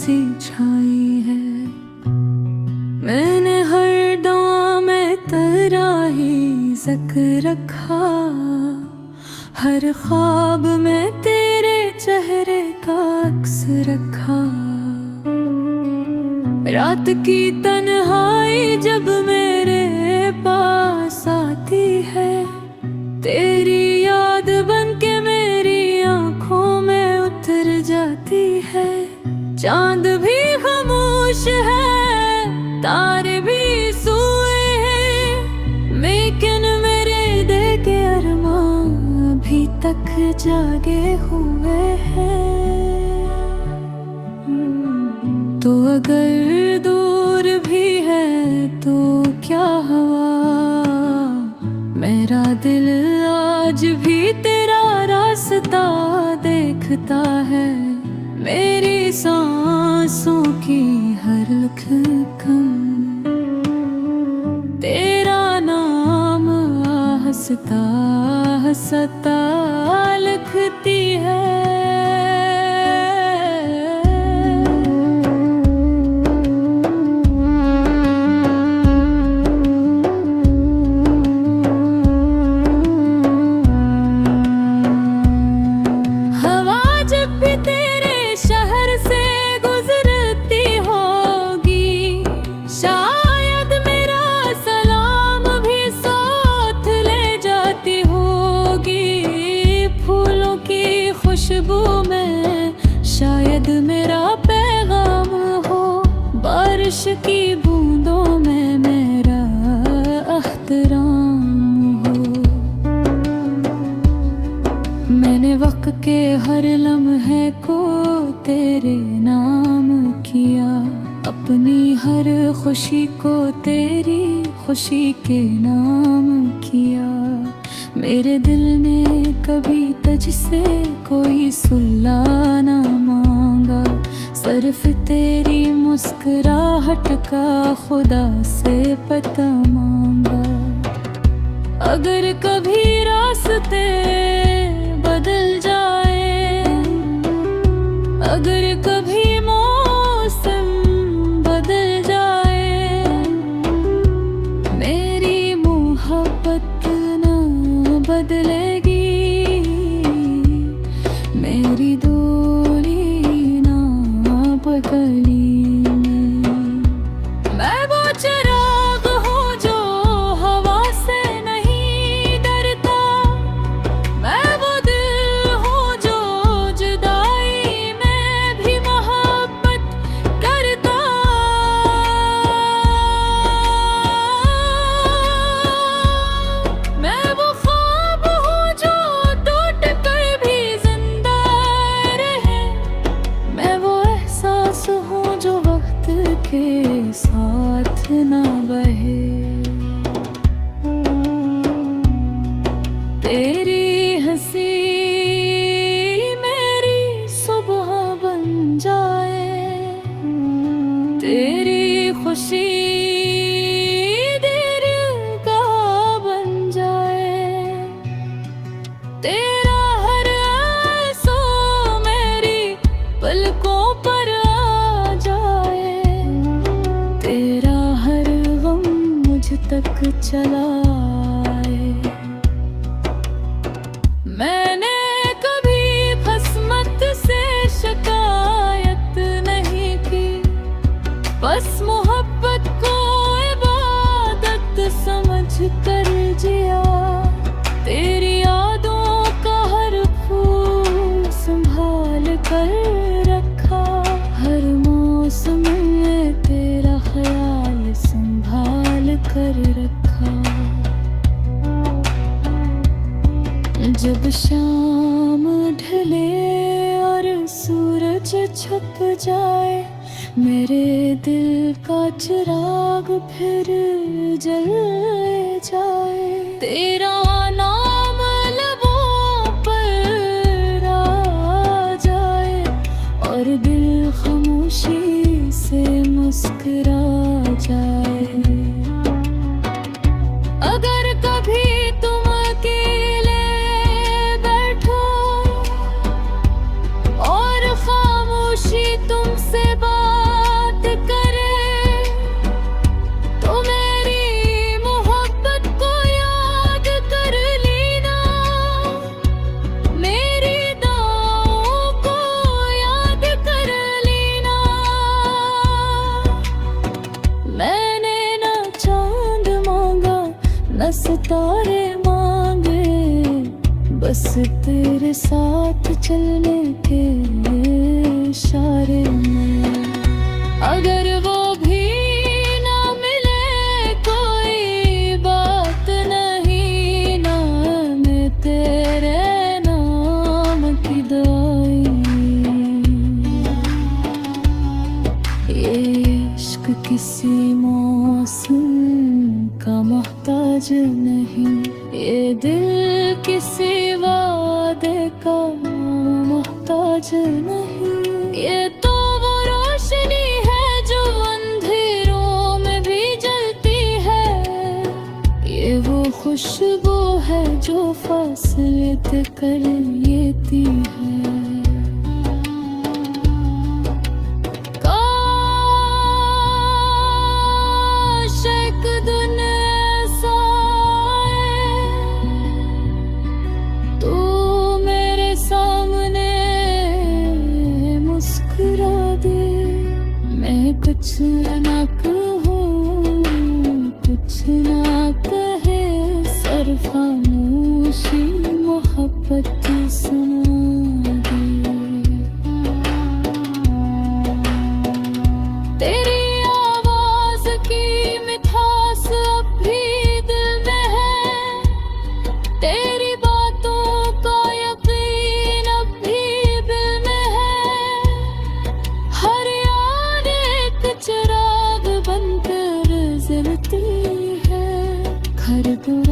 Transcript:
सी छाई है। मैंने हर दुआ में तेरा ही ज़िक्र रखा, हर ख्वाब में तेरे चेहरे का अक्स रखा। रात की तन्हाई जब मेरे पास आती है, तेरी याद बनके मेरी आंखों में उतर जाती है। चांद भी खामोश है, तारे भी सोए हैं, लेकिन मेरे दिल के अरमान अभी तक जागे हुए हैं। तो अगर दूर भी है तो क्या हुआ, मेरा दिल आज भी तेरा रास्ता देखता है। मेरी सांसों की हर लखन तेरा नाम हंसता हंसता लिखती है। खुशबू में शायद मेरा पैगाम हो, बारिश की बूंदों में मेरा एहतराम हो। मैंने वक्त के हर लम्हे को तेरे नाम किया, अपनी हर खुशी को तेरी खुशी के नाम किया। मेरे दिल ने कभी तुझसे कोई सुल्ला ना मांगा, सिर्फ तेरी मुस्कुराहट का खुदा से पता मांगा। अगर कभी रास्ते बदल जाए, अगर कभी मौसम बदल जाए, मेरी मोहब्बत ना बदलेगी, मेरी डोली ना बदली। मैं वो चिराग हूँ जो हवा से नहीं डरता, मैं वो दिल हूँ जो जुदाई में भी मोहब्बत करता। मैं वो ख्वाब हूँ जो टूट कर भी जिंदा रहे, मैं वो एहसास हूँ जो वक्त के साथ ना बहे। तेरी हंसी मेरी सुबह बन जाए, तेरी खुशी दीर्घा बन जाए, तेरा हर आंसू मेरी पलकों पर आ जाए, तेरा हर गम मुझ तक चला आए। मैंने कभी किस्मत से शिकायत नहीं की, बस मोहब्बत को इबादत समझ कर जिया। तेरी यादों का हर फूल संभाल कर रखा, हर मौसम में तेरा ख्याल संभाल कर रखा। जब शाम ढले और सूरज छुप जाए, मेरे दिल का चिराग फिर जल जाए। तेरा नाम लबों पर आ जाए और दिल खामोशी से मुस्कुरा जाए। अगर कभी तुम अकेले बैठो और खामोशी तुमसे बात न सितारे मांगे, बस तेरे साथ चलने के इशारे में। अगर वो भी ना मिले कोई बात नहीं, नाम तेरे नाम की दुआई। ये इश्क किसी मौसम का मोहताज नहीं, ये दिल किसी वादे का मोहताज नहीं। ये तो वो रोशनी है जो अंधेरों में भी जलती है, ये वो खुशबू है जो फासले तय कर लेती है। कुछ ना कहूँ, कुछ ना कहे, सरफानोशी मोहब्बत सुना दे। तेरी आवाज की मिठास अब भी दिल में है, तेरी बातों का यकीन अब भी दिल में है। हर चिराग बनकर जलती है, खरगोश